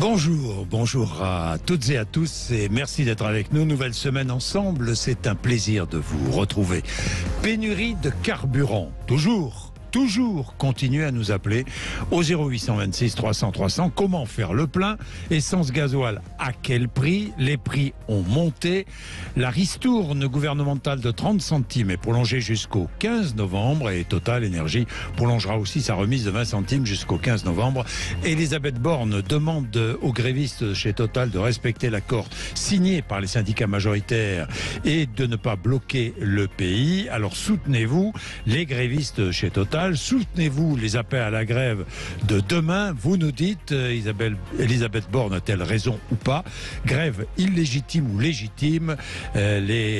Bonjour à toutes et à tous et merci d'être avec nous. Nouvelle semaine ensemble, c'est un plaisir de vous retrouver. Pénurie de carburant, toujours continuez à nous appeler au 0826 300 300. Comment faire le plein? Essence gasoil, à quel prix? Les prix ont monté. La ristourne gouvernementale de 30 centimes est prolongée jusqu'au 15 novembre et Total Énergie prolongera aussi sa remise de 20 centimes jusqu'au 15 novembre. Elisabeth Borne demande aux grévistes chez Total de respecter l'accord signé par les syndicats majoritaires et de ne pas bloquer le pays. Alors soutenez-vous les grévistes chez Total. Soutenez-vous les appels à la grève de demain. Vous nous dites, Elisabeth Borne a-t-elle raison ou pas? Grève illégitime ou légitime? La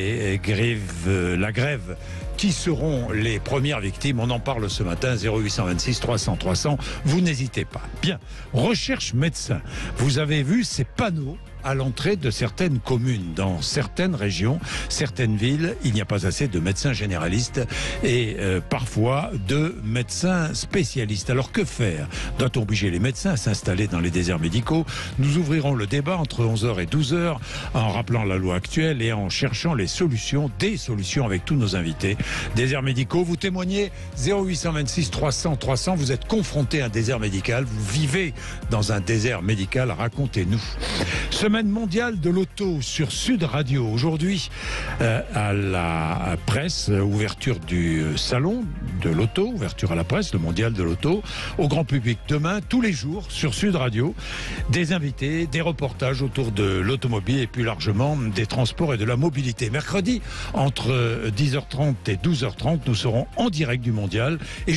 grève, qui seront les premières victimes? On en parle ce matin, 0826 300 300. Vous n'hésitez pas. Bien, recherche médecin. Vous avez vu ces panneaux à l'entrée de certaines communes, dans certaines régions, certaines villes, il n'y a pas assez de médecins généralistes et parfois de médecins spécialistes. Alors que faire? Doit-on obliger les médecins à s'installer dans les déserts médicaux? Nous ouvrirons le débat entre 11h et 12h en rappelant la loi actuelle et en cherchant des solutions avec tous nos invités. Déserts médicaux, vous témoignez 0826 300 300, vous êtes confronté à un désert médical, vous vivez dans un désert médical, racontez-nous. Semaine mondiale de l'auto sur Sud Radio. Aujourd'hui, à la presse, ouverture du salon de l'auto, ouverture à la presse, le mondial de l'auto, au grand public. Demain, tous les jours, sur Sud Radio, des invités, des reportages autour de l'automobile et plus largement des transports et de la mobilité. Mercredi, entre 10h30 et 12h30, nous serons en direct du mondial et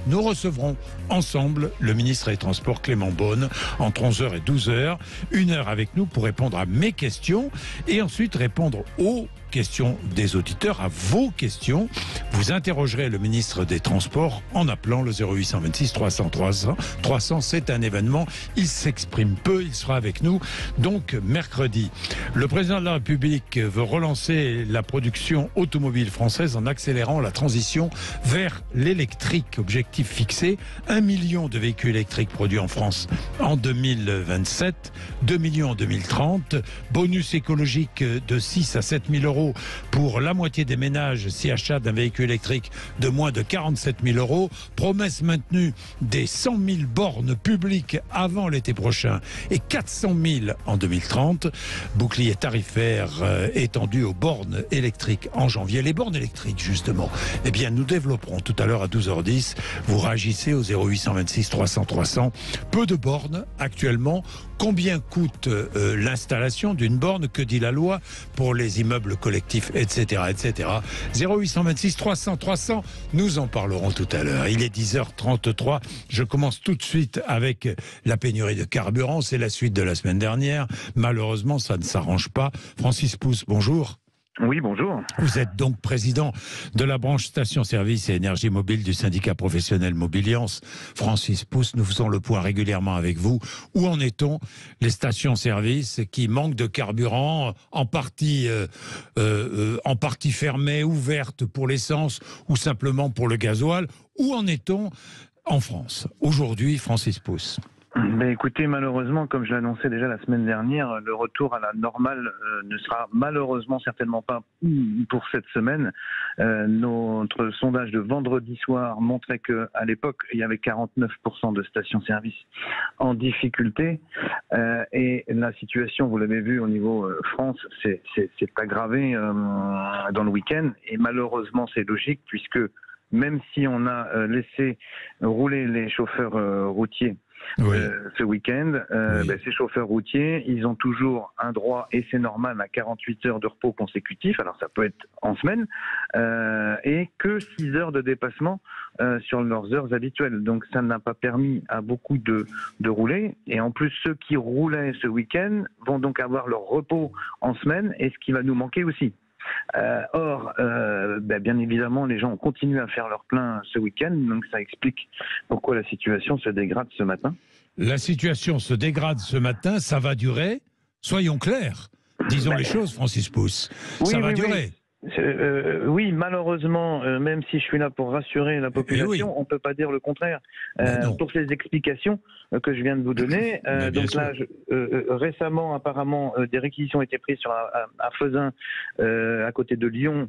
nous recevrons ensemble le ministre des Transports Clément Beaune entre 11h et 12h. 1 heure avec nous pour répondre à mes questions et ensuite répondre aux questions des auditeurs, à vos questions. Vous interrogerez le ministre des Transports en appelant le 0826 300 300. C'est un événement. Il s'exprime peu. Il sera avec nous donc mercredi. Le président de la République veut relancer la production automobile française en accélérant la transition vers l'électrique. Objectif fixé, 1 million de véhicules électriques produits en France en 2027, 2 millions en 2030, bonus écologique de 6 à 7 000 euros pour la moitié des ménages si achat d'un véhicule électrique de moins de 47 000 euros, promesse maintenue des 100 000 bornes publiques avant l'été prochain et 400 000 en 2030, bouclier tarifaire étendu aux bornes électriques en janvier. Les bornes électriques justement, eh bien nous développerons tout à l'heure à 12h10. Vous réagissez au 0826 300 300. Peu de bornes actuellement. Combien coûte l'installation d'une borne? Que dit la loi pour les immeubles collectifs, etc., etc. 0826 300 300. Nous en parlerons tout à l'heure. Il est 10h33. Je commence tout de suite avec la pénurie de carburant. C'est la suite de la semaine dernière. Malheureusement, ça ne s'arrange pas. Francis Pousse, bonjour. Oui, bonjour. Vous êtes donc président de la branche station-service et énergie mobile du syndicat professionnel Mobiliance. Francis Pousse, nous faisons le point régulièrement avec vous. Où en est-on? Les stations-service qui manquent de carburant, en partie fermées, ouvertes pour l'essence ou simplement pour le gasoil. Où en est-on en France aujourd'hui, Francis Pousse? Ben écoutez, malheureusement, comme je l'annonçais déjà la semaine dernière, le retour à la normale ne sera malheureusement certainement pas pour cette semaine. Notre sondage de vendredi soir montrait qu'à l'époque, il y avait 49% de stations-service en difficulté. Et la situation, vous l'avez vu au niveau France, c'est aggravé dans le week-end. Et malheureusement, c'est logique puisque même si on a laissé rouler les chauffeurs routiers, oui. Ce week-end, oui. Ces chauffeurs routiers, ils ont toujours un droit, et c'est normal, à 48 heures de repos consécutifs, alors ça peut être en semaine, et que 6 heures de dépassement sur leurs heures habituelles. Donc ça n'a pas permis à beaucoup de rouler, et en plus ceux qui roulaient ce week-end vont donc avoir leur repos en semaine, et ce qui va nous manquer aussi. Bien évidemment, les gens ont continué à faire leur plein ce week-end, donc ça explique pourquoi la situation se dégrade ce matin. La situation se dégrade ce matin, ça va durer? Soyons clairs, disons les choses, Francis Pousse. Ça va durer. Oui, malheureusement, même si je suis là pour rassurer la population, on ne peut pas dire le contraire. Pour ces explications que je viens de vous donner, donc là, récemment, apparemment, des réquisitions ont été prises à Fezin, à côté de Lyon,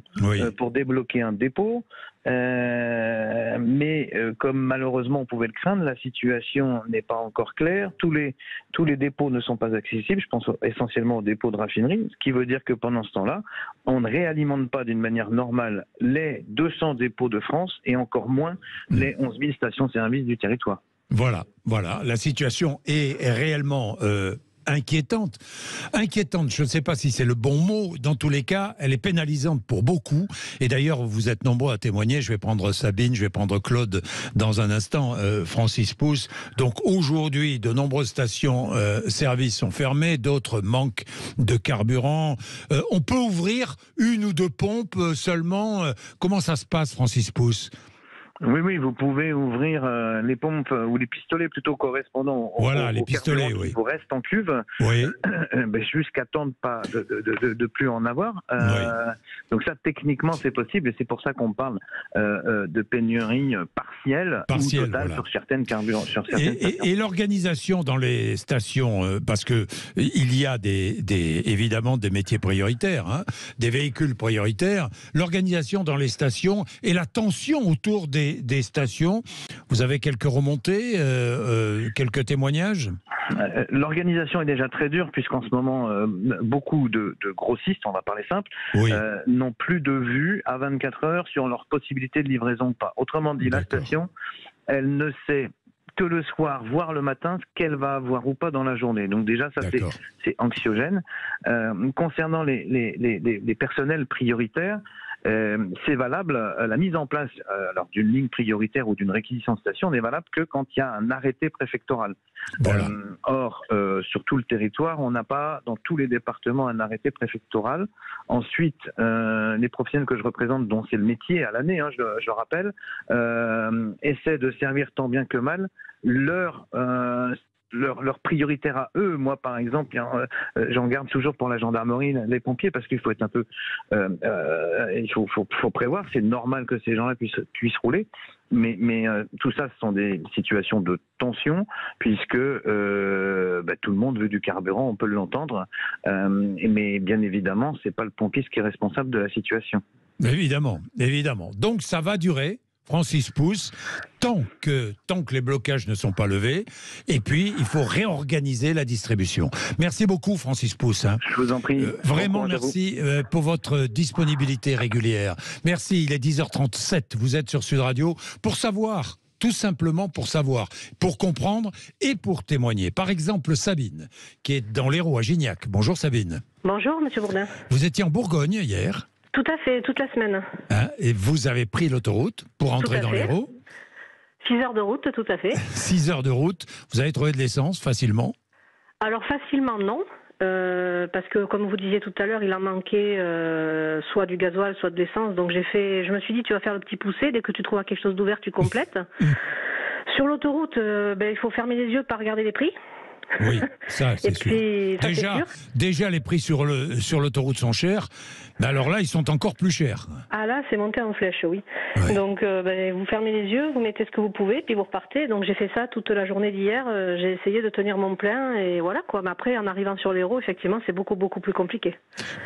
pour débloquer un dépôt. Mais comme malheureusement on pouvait le craindre, la situation n'est pas encore claire. Tous les dépôts ne sont pas accessibles. Je pense essentiellement aux dépôts de raffinerie, ce qui veut dire que pendant ce temps-là, on ne réalimente pas d'une manière normale les 200 dépôts de France et encore moins les 11 000 stations-service du territoire. Voilà. La situation est réellement inquiétante. Inquiétante, je ne sais pas si c'est le bon mot. Dans tous les cas, elle est pénalisante pour beaucoup. Et d'ailleurs, vous êtes nombreux à témoigner. Je vais prendre Sabine, je vais prendre Claude dans un instant, Francis Pousse. Donc aujourd'hui, de nombreuses stations-service sont fermées, d'autres manquent de carburant. On peut ouvrir une ou deux pompes seulement. Comment ça se passe, Francis Pousse ? Oui, vous pouvez ouvrir les pompes ou les pistolets plutôt correspondant les pistolets, qui vous restent en cuve, jusqu'à temps de pas de plus en avoir. Donc ça, techniquement, c'est possible et c'est pour ça qu'on parle de pénurie partielle ou totale sur certaines carburants. Et l'organisation dans les stations, parce que il y a évidemment des métiers prioritaires, des véhicules prioritaires. L'organisation dans les stations et la tension autour des stations. Vous avez quelques remontées, quelques témoignages ? L'organisation est déjà très dure puisqu'en ce moment, beaucoup de grossistes, on va parler simple, n'ont plus de vue à 24 heures sur leur possibilité de livraison ou pas. Autrement dit, la station, elle ne sait que le soir, voire le matin, ce qu'elle va avoir ou pas dans la journée. Donc déjà, ça c'est anxiogène. Concernant les personnels prioritaires, c'est valable, la mise en place d'une ligne prioritaire ou d'une réquisition de station n'est valable que quand il y a un arrêté préfectoral. Or, sur tout le territoire, on n'a pas dans tous les départements un arrêté préfectoral. Ensuite, les professionnels que je représente, dont c'est le métier à l'année, je le rappelle, essaient de servir tant bien que mal leur prioritaire à eux. Moi, par exemple, j'en garde toujours pour la gendarmerie, les pompiers, parce qu'il faut être un peu... il faut prévoir, c'est normal que ces gens-là puissent rouler, mais tout ça, ce sont des situations de tension, puisque tout le monde veut du carburant, on peut l'entendre, mais bien évidemment, c'est pas le pompiste qui est responsable de la situation. Évidemment. Donc ça va durer, Francis Pousse, tant que les blocages ne sont pas levés, et puis il faut réorganiser la distribution. Merci beaucoup, Francis Pousse. Je vous en prie. Vraiment merci pour votre disponibilité régulière. Merci, il est 10h37, vous êtes sur Sud Radio pour savoir. Tout simplement pour savoir, pour comprendre et pour témoigner. Par exemple, Sabine, qui est dans l'Hérault à Gignac. Bonjour Sabine. Bonjour Monsieur Bourdin. Vous étiez en Bourgogne hier ? Tout à fait, toute la semaine. Et vous avez pris l'autoroute pour entrer dans l'Hérault ? 6 heures de route, tout à fait. 6 heures de route. Vous avez trouvé de l'essence facilement ? Alors facilement non. Parce que comme vous disiez tout à l'heure, il en manquait soit du gasoil, soit de l'essence. Donc je me suis dit, tu vas faire le petit poussé, dès que tu trouves quelque chose d'ouvert, tu complètes. Sur l'autoroute, il faut fermer les yeux, pas regarder les prix. Oui, ça c'est sûr. Déjà les prix sur l'autoroute sont chers, mais alors là ils sont encore plus chers. Ah là c'est monté en flèche, oui. Donc vous fermez les yeux, vous mettez ce que vous pouvez, puis vous repartez. Donc j'ai fait ça toute la journée d'hier, j'ai essayé de tenir mon plein et voilà quoi. Mais après en arrivant sur l'Hérault, effectivement c'est beaucoup plus compliqué.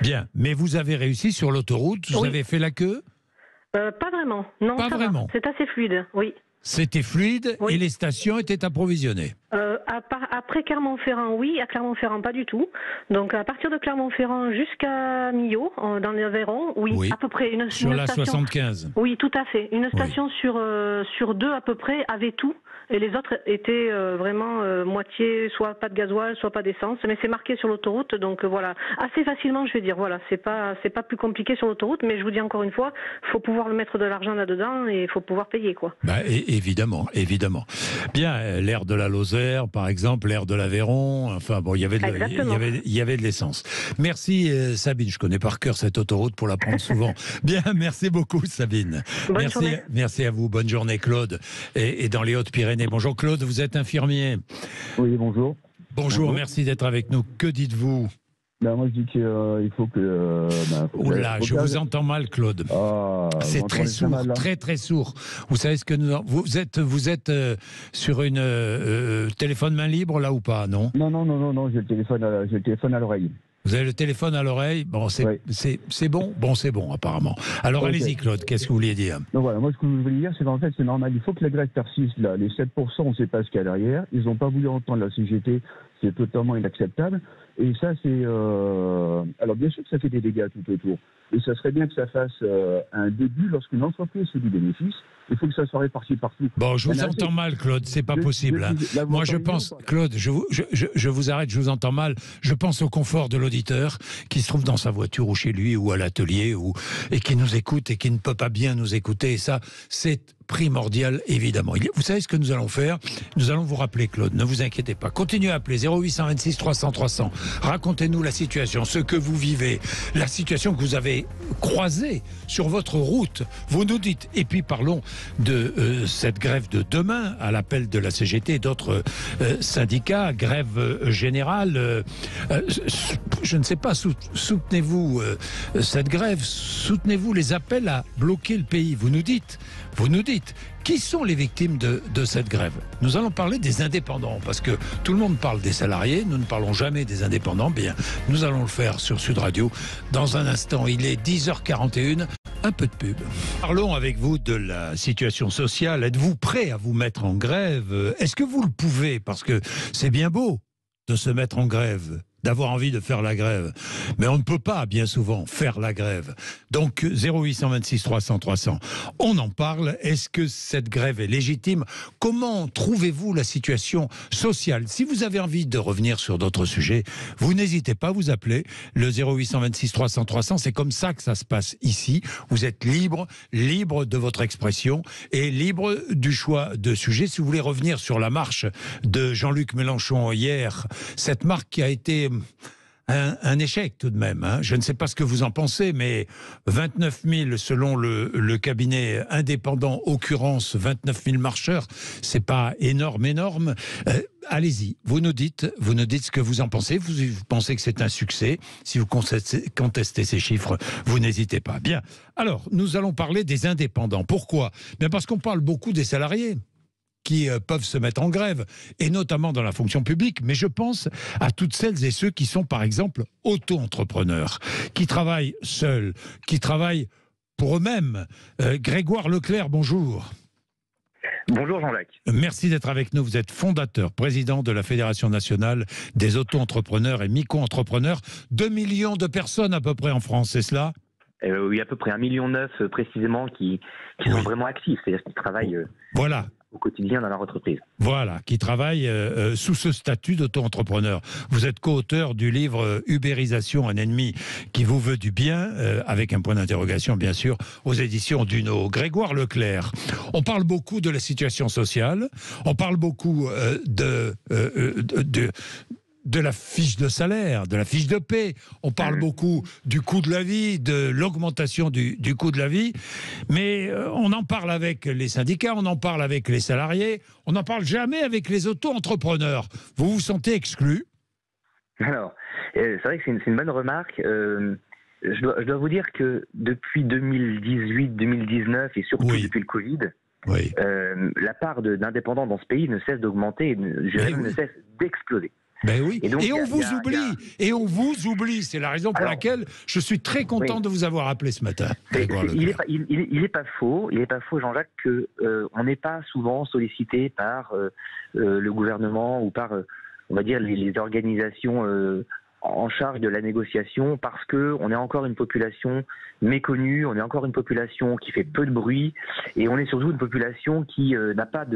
Bien, mais vous avez réussi sur l'autoroute, vous avez fait la queue ? Pas vraiment, non. Pas vraiment. C'est assez fluide, oui. C'était fluide et les stations étaient approvisionnées. Après Clermont-Ferrand, oui. À Clermont-Ferrand, pas du tout. Donc à partir de Clermont-Ferrand jusqu'à Millau, dans les Aveyron, oui, à peu près une sur une la station. 75. Oui, tout à fait. Une station sur deux à peu près avait tout. Et les autres étaient vraiment moitié, soit pas de gasoil, soit pas d'essence. Mais c'est marqué sur l'autoroute, donc voilà. Assez facilement, je vais dire. Voilà, c'est pas plus compliqué sur l'autoroute, mais je vous dis encore une fois, faut pouvoir mettre de l'argent là-dedans et il faut pouvoir payer, quoi. Évidemment. Bien, l'air de la Lozère, par exemple, l'air de l'Aveyron. Enfin bon, il y avait de l'essence. Merci Sabine. Je connais par cœur cette autoroute pour la prendre souvent. Bien, merci beaucoup Sabine. Bonne journée. Merci à vous. Bonne journée Claude. Et dans les Hautes-Pyrénées. Bonjour Claude, vous êtes infirmier. Oui, bonjour. Bonjour, merci d'être avec nous. Que dites-vous ? Ben, moi, je dis qu'il faut que... Oula, je vous entends mal, Claude. C'est très sourd, mal, très très sourd. Vous savez ce que vous êtes sur une téléphone main libre là ou pas, non? Non, j'ai le téléphone à l'oreille. Vous avez le téléphone à l'oreille? Bon, c'est bon? Bon, c'est bon, apparemment. Alors, allez-y, Claude, qu'est-ce que vous vouliez dire? Donc voilà, moi, ce que je voulais dire, c'est qu'en fait, c'est normal. Il faut que la grève persiste, là. Les 7%, on ne sait pas ce qu'il y a derrière. Ils n'ont pas voulu entendre la CGT. C'est totalement inacceptable. Et ça, c'est... Alors, bien sûr que ça fait des dégâts tout autour. Et ça serait bien que ça fasse un début lorsqu'une entreprise fait du bénéfice. Il faut que ça soit réparti partout. Bon, je vous entends mal, Claude. C'est pas possible. Moi, je pense, Claude, je vous arrête, je vous entends mal. Je pense au confort de l'auditeur qui se trouve dans sa voiture ou chez lui ou à l'atelier et qui nous écoute et qui ne peut pas bien nous écouter. Et ça, c'est primordial, évidemment. Vous savez ce que nous allons faire? Nous allons vous rappeler, Claude. Ne vous inquiétez pas. Continuez à appeler 0826 300 300. Racontez-nous la situation, ce que vous vivez, la situation que vous avez croisée sur votre route. Vous nous dites. Et puis parlons de cette grève de demain à l'appel de la CGT et d'autres syndicats, grève générale. Je ne sais pas, soutenez-vous cette grève, soutenez-vous les appels à bloquer le pays. Vous nous dites, qui sont les victimes de cette grève? Nous allons parler des indépendants, parce que tout le monde parle des salariés, nous ne parlons jamais des indépendants. Bien, nous allons le faire sur Sud Radio. Dans un instant, il est 10h41, un peu de pub. Parlons avec vous de la situation sociale. Êtes-vous prêt à vous mettre en grève? Est-ce que vous le pouvez? Parce que c'est bien beau de se mettre en grève, d'avoir envie de faire la grève. Mais on ne peut pas, bien souvent, faire la grève. Donc, 0826 300 300. On en parle. Est-ce que cette grève est légitime? Comment trouvez-vous la situation sociale? Si vous avez envie de revenir sur d'autres sujets, vous n'hésitez pas à vous appeler le 0826 300 300. C'est comme ça que ça se passe ici. Vous êtes libre de votre expression et libre du choix de sujet. Si vous voulez revenir sur la marche de Jean-Luc Mélenchon hier, cette marque qui a été un échec tout de même. Hein. Je ne sais pas ce que vous en pensez, mais 29 000 selon le cabinet indépendant, occurrence 29 000 marcheurs, c'est pas énorme. Allez-y, vous nous dites ce que vous en pensez. Vous pensez que c'est un succès. Si vous contestez ces chiffres, vous n'hésitez pas. Bien. Alors, nous allons parler des indépendants. Pourquoi? Bien parce qu'on parle beaucoup des salariés qui peuvent se mettre en grève, et notamment dans la fonction publique, mais je pense à toutes celles et ceux qui sont, par exemple, auto-entrepreneurs, qui travaillent seuls, qui travaillent pour eux-mêmes. Grégoire Leclerc, bonjour. Bonjour Jean-Jacques. Merci d'être avec nous. Vous êtes fondateur, président de la Fédération nationale des auto-entrepreneurs et micro-entrepreneurs. 2 millions de personnes à peu près en France, c'est cela? Oui, à peu près 1,9 million précisément qui sont vraiment actifs, c'est-à-dire qui travaillent voilà. Au quotidien dans leur entreprise. Voilà, qui travaillent sous ce statut d'auto-entrepreneur. Vous êtes co-auteur du livre Ubérisation, un ennemi qui vous veut du bien, avec un point d'interrogation bien sûr, aux éditions Duno. Grégoire Leclerc, on parle beaucoup de la situation sociale, on parle beaucoup de la fiche de salaire, de la fiche de paie. On parle beaucoup du coût de la vie, de l'augmentation du coût de la vie. Mais on en parle avec les syndicats, on en parle avec les salariés, on n'en parle jamais avec les auto-entrepreneurs. Vous vous sentez exclu? Alors, c'est vrai que c'est une bonne remarque. Je dois vous dire que depuis 2018-2019 et surtout depuis le Covid, la part d'indépendants dans ce pays ne cesse d'augmenter, ne cesse d'exploser. Ben oui. Et on vous oublie. C'est la raison pour laquelle je suis très content de vous avoir appelé ce matin. Il n'est pas faux, Jean-Jacques, que on n'est pas souvent sollicité par le gouvernement ou par, on va dire, les organisations en charge de la négociation, parce que on est encore une population méconnue, on est encore une population qui fait peu de bruit, et on est surtout une population qui n'a pas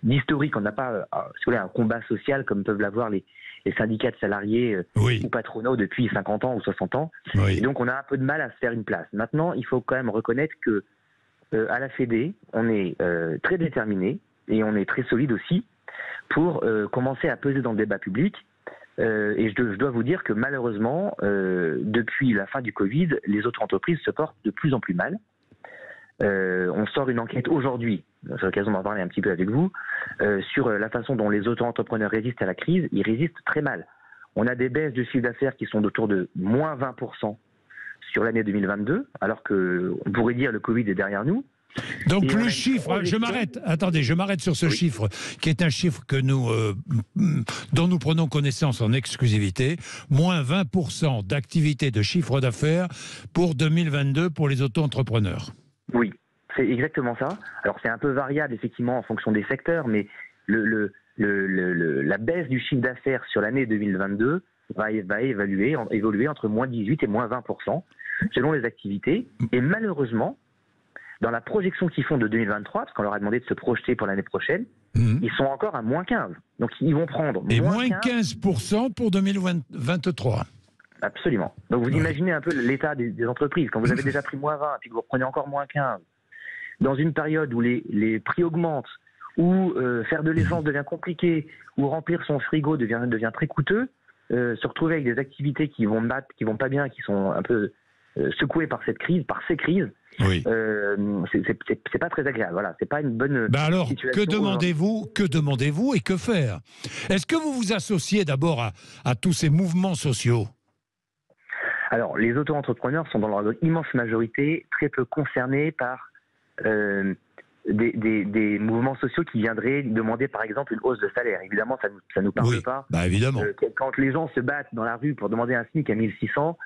d'historique, on n'a pas un combat social comme peuvent l'avoir les syndicats de salariés ou patronaux depuis 50 ans ou 60 ans. Et donc on a un peu de mal à se faire une place. Maintenant, il faut quand même reconnaître que à la Fédé, on est très déterminé et on est très solide aussi pour commencer à peser dans le débat public. Et je dois vous dire que malheureusement, depuis la fin du Covid, les autres entreprises se portent de plus en plus mal. On sort une enquête aujourd'hui, j'ai l'occasion d'en parler un petit peu avec vous, sur la façon dont les auto-entrepreneurs résistent à la crise. Ils résistent très mal. On a des baisses de chiffre d'affaires qui sont autour de moins 20% sur l'année 2022, alors qu'on pourrait dire le Covid est derrière nous. Donc le chiffre, je m'arrête sur ce chiffre, qui est un chiffre que dont nous prenons connaissance en exclusivité, moins 20% d'activité de chiffre d'affaires pour 2022 pour les auto-entrepreneurs. Oui, c'est exactement ça. Alors c'est un peu variable effectivement en fonction des secteurs, mais la baisse du chiffre d'affaires sur l'année 2022 va évoluer entre moins 18 et moins 20% selon les activités. Et malheureusement, dans la projection qu'ils font de 2023, parce qu'on leur a demandé de se projeter pour l'année prochaine, ils sont encore à moins 15. Donc ils vont prendre moins 15% pour 2023. Absolument. Donc vous imaginez un peu l'état des entreprises. Quand vous avez déjà pris moins 20, puis que vous reprenez encore moins 15, dans une période où les prix augmentent, où faire de l'essence devient compliqué, où remplir son frigo devient très coûteux, se retrouver avec des activités qui vont pas bien, qui sont un peu secouées par ces crises, oui. C'est pas très agréable. Voilà, c'est pas une bonne situation. Que demandez-vous et que faire? Est-ce que vous vous associez d'abord à tous ces mouvements sociaux? Alors, les auto-entrepreneurs sont dans leur immense majorité très peu concernés par des mouvements sociaux qui viendraient demander, par exemple, une hausse de salaire. Évidemment, ça nous parle pas. Bah évidemment. Quand les gens se battent dans la rue pour demander un SMIC à 1600,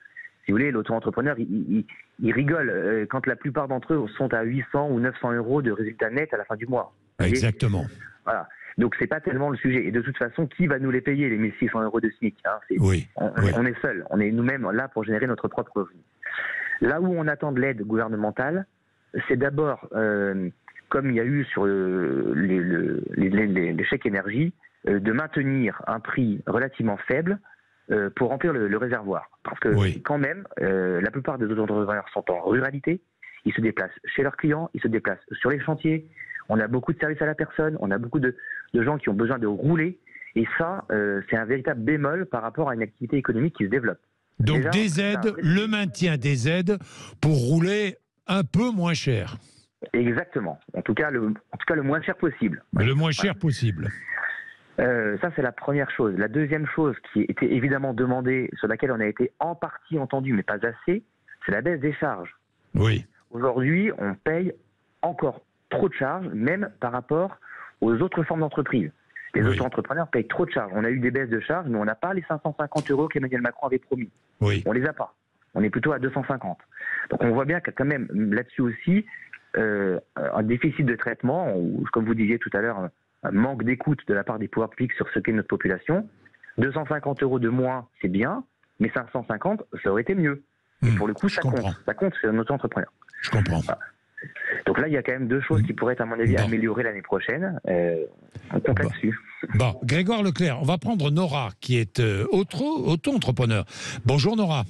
si vous voulez, l'auto-entrepreneur, il rigole quand la plupart d'entre eux sont à 800 ou 900 euros de résultat net à la fin du mois. Exactement. Voilà. Donc, c'est pas tellement le sujet. Et de toute façon, qui va nous les payer, les 1600 euros de SMIC, hein? On est seuls. On est nous-mêmes là pour générer notre propre revenu. Là où on attend de l'aide gouvernementale, c'est d'abord, comme il y a eu sur les chèques énergie, de maintenir un prix relativement faible pour remplir le réservoir. Parce que quand même, la plupart des auto-entrepreneurs sont en ruralité, ils se déplacent chez leurs clients, ils se déplacent sur les chantiers, on a beaucoup de services à la personne, on a beaucoup de gens qui ont besoin de rouler, et ça, c'est un véritable bémol par rapport à une activité économique qui se développe. Donc déjà, des aides, le maintien des aides pour rouler un peu moins cher. Exactement. En tout cas, le moins cher possible. Le moins cher possible. Ça, c'est la première chose. La deuxième chose qui était évidemment demandée, sur laquelle on a été en partie entendu, mais pas assez, c'est la baisse des charges. Oui. Aujourd'hui, on paye encore trop de charges, même par rapport aux autres formes d'entreprises. Les auto-entrepreneurs payent trop de charges. On a eu des baisses de charges, mais on n'a pas les 550 euros qu'Emmanuel Macron avait promis. Oui. On les a pas. On est plutôt à 250. Donc on voit bien qu'il y a quand même là-dessus aussi un déficit de traitement, ou comme vous disiez tout à l'heure, un manque d'écoute de la part des pouvoirs publics sur ce qu'est notre population. 250 euros de moins, c'est bien, mais 550, ça aurait été mieux. Et pour le coup, ça compte. Ça compte, c'est un auto-entrepreneur. Je comprends. Voilà. Donc là, il y a quand même deux choses qui pourraient être, à mon avis, améliorées l'année prochaine. On compte là-dessus. Bon, Grégoire Leclerc, on va prendre Nora, qui est auto-entrepreneur. Bonjour Nora.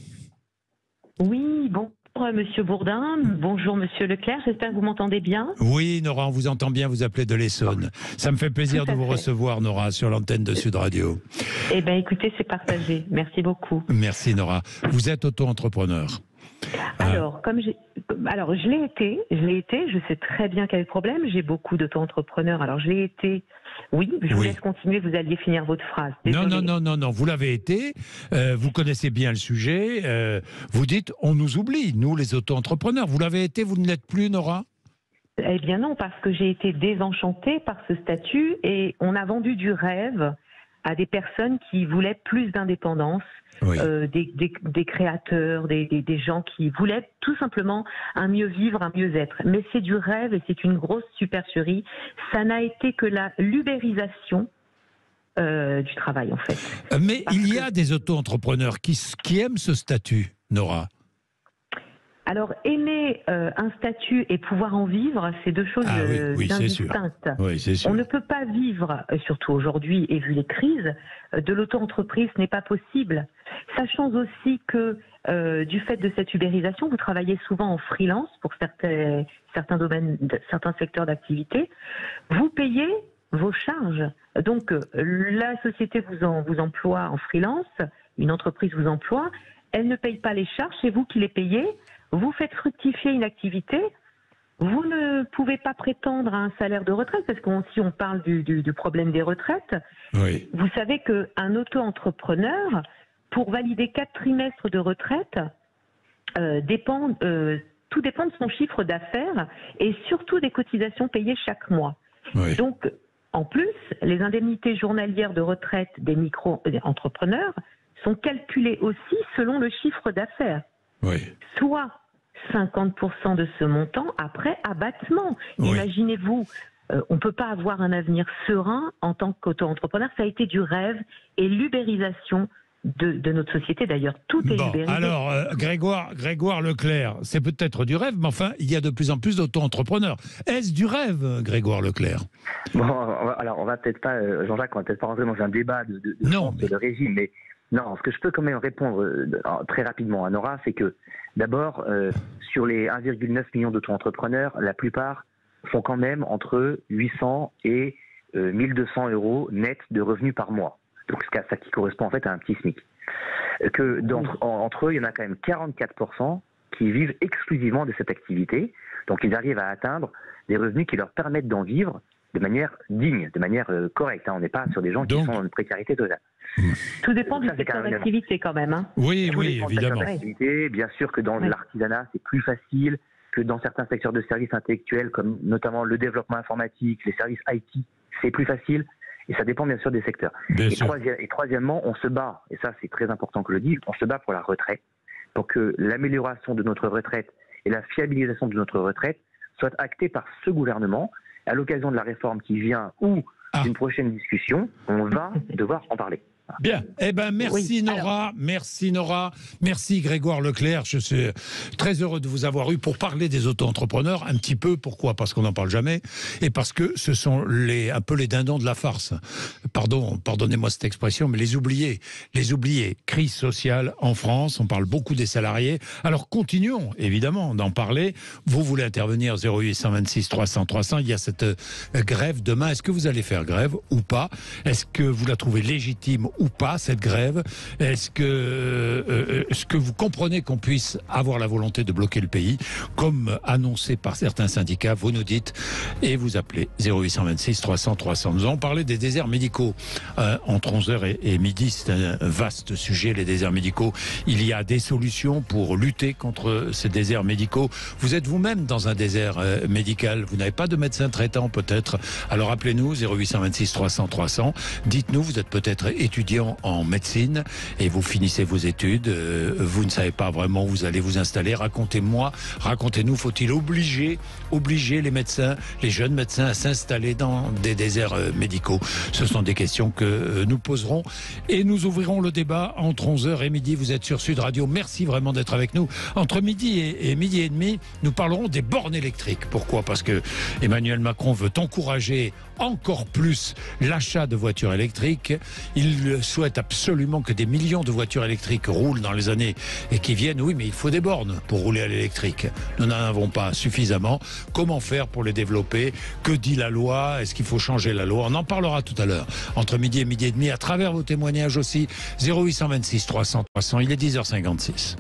Oui, bonjour Monsieur Bourdin, bonjour Monsieur Leclerc, j'espère que vous m'entendez bien. Oui Nora, on vous entend bien, vous appelez de l'Essonne. Ça me fait plaisir de vous recevoir Nora sur l'antenne de Sud Radio. Eh bien écoutez, c'est partagé, merci beaucoup. Merci Nora. Vous êtes auto-entrepreneur. Alors, je l'ai été, je sais très bien quel est le problème, j'ai beaucoup d'auto-entrepreneurs, alors je l'ai été, je vous laisse continuer, vous alliez finir votre phrase. Désolée. Non, vous l'avez été, vous connaissez bien le sujet, vous dites, on nous oublie, nous les auto-entrepreneurs, vous l'avez été, vous ne l'êtes plus Nora ? Eh bien non, parce que j'ai été désenchantée par ce statut et on a vendu du rêve à des personnes qui voulaient plus d'indépendance, des créateurs, des gens qui voulaient tout simplement un mieux vivre, un mieux être. Mais c'est du rêve et c'est une grosse supercherie. Ça n'a été que la l'ubérisation du travail en fait. Mais il y a des auto-entrepreneurs qui aiment ce statut, Nora. Alors, aimer un statut et pouvoir en vivre, c'est deux choses bien distinctes. Oui, c'est sûr. On ne peut pas vivre, surtout aujourd'hui, et vu les crises, de l'auto-entreprise, ce n'est pas possible. Sachant aussi que du fait de cette ubérisation, vous travaillez souvent en freelance pour certains domaines, certains secteurs d'activité. Vous payez vos charges. Donc, la société vous emploie en freelance, une entreprise vous emploie, elle ne paye pas les charges, c'est vous qui les payez. Vous faites fructifier une activité vous ne pouvez pas prétendre à un salaire de retraite, parce que si on parle du problème des retraites, oui. Vous savez qu'un auto-entrepreneur, pour valider 4 trimestres de retraite, tout dépend de son chiffre d'affaires et surtout des cotisations payées chaque mois. Oui. Donc, en plus, les indemnités journalières de retraite des micro-entrepreneurs sont calculées aussi selon le chiffre d'affaires. Oui. Soit 50% de ce montant après abattement. Oui. Imaginez-vous, on ne peut pas avoir un avenir serein en tant qu'auto-entrepreneur. Ça a été du rêve et l'ubérisation de notre société. D'ailleurs, tout est ubérisé. Alors, Grégoire Leclerc, c'est peut-être du rêve, mais enfin, il y a de plus en plus d'auto-entrepreneurs. Est-ce du rêve, Grégoire Leclerc? Bon, alors on va peut-être pas, Jean-Jacques, on va peut-être pas rentrer dans un débat de le régime, mais non, ce que je peux quand même répondre très rapidement à Nora, c'est que d'abord, sur les 1,9 million d'auto-entrepreneurs, la plupart font quand même entre 800 et 1200 euros net de revenus par mois. Donc ça qui correspond en fait à un petit SMIC. Entre eux, il y en a quand même 44% qui vivent exclusivement de cette activité. Donc ils arrivent à atteindre des revenus qui leur permettent d'en vivre de manière digne, de manière correcte. On n'est pas sur des gens qui sont en précarité totale. Tout dépend du secteur d'activité quand même. Hein. Oui, évidemment. Bien sûr que dans l'artisanat, c'est plus facile que dans certains secteurs de services intellectuels, comme notamment le développement informatique, les services IT, c'est plus facile. Et ça dépend bien sûr des secteurs. Et troisièmement, on se bat, et ça c'est très important que je le dise, on se bat pour la retraite, pour que l'amélioration de notre retraite et la fiabilisation de notre retraite soient actées par ce gouvernement. À l'occasion de la réforme qui vient ou d'une prochaine discussion, on va devoir en parler. Bien. Eh ben, merci Nora. Merci Nora. Merci Grégoire Leclerc. Je suis très heureux de vous avoir eu pour parler des auto-entrepreneurs. Un petit peu. Pourquoi? Parce qu'on n'en parle jamais. Et parce que ce sont un peu les dindons de la farce. Pardonnez-moi cette expression, mais les oubliés. Les oubliés. Crise sociale en France. On parle beaucoup des salariés. Alors, continuons, évidemment, d'en parler. Vous voulez intervenir 0826 300 300. Il y a cette grève demain. Est-ce que vous allez faire grève ou pas? Est-ce que vous la trouvez légitime ou pas, cette grève? Est-ce que vous comprenez qu'on puisse avoir la volonté de bloquer le pays, comme annoncé par certains syndicats? Vous nous dites et vous appelez 0826 300 300. Nous allons parler des déserts médicaux entre 11h et midi. C'est un vaste sujet, les déserts médicaux. Il y a des solutions pour lutter contre ces déserts médicaux. Vous êtes vous-même dans un désert médical. Vous n'avez pas de médecin traitant peut-être. Alors appelez-nous 0826 300 300. Dites-nous, vous êtes peut-être étudiant en médecine et vous finissez vos études, vous ne savez pas vraiment où vous allez vous installer. Racontez-nous, faut-il obliger les médecins, les jeunes médecins à s'installer dans des déserts médicaux? Ce sont des questions que nous poserons et nous ouvrirons le débat entre 11h et midi. Vous êtes sur Sud Radio, merci vraiment d'être avec nous. Entre midi et midi et demi, nous parlerons des bornes électriques. Pourquoi? Parce que Emmanuel Macron veut encourager encore plus l'achat de voitures électriques. Il souhaite absolument que des millions de voitures électriques roulent dans les années et qui viennent. Oui, mais il faut des bornes pour rouler à l'électrique. Nous n'en avons pas suffisamment. Comment faire pour les développer? Que dit la loi? Est-ce qu'il faut changer la loi? On en parlera tout à l'heure. Entre midi et midi et demi, à travers vos témoignages aussi. 0826 300 300. Il est 10h56.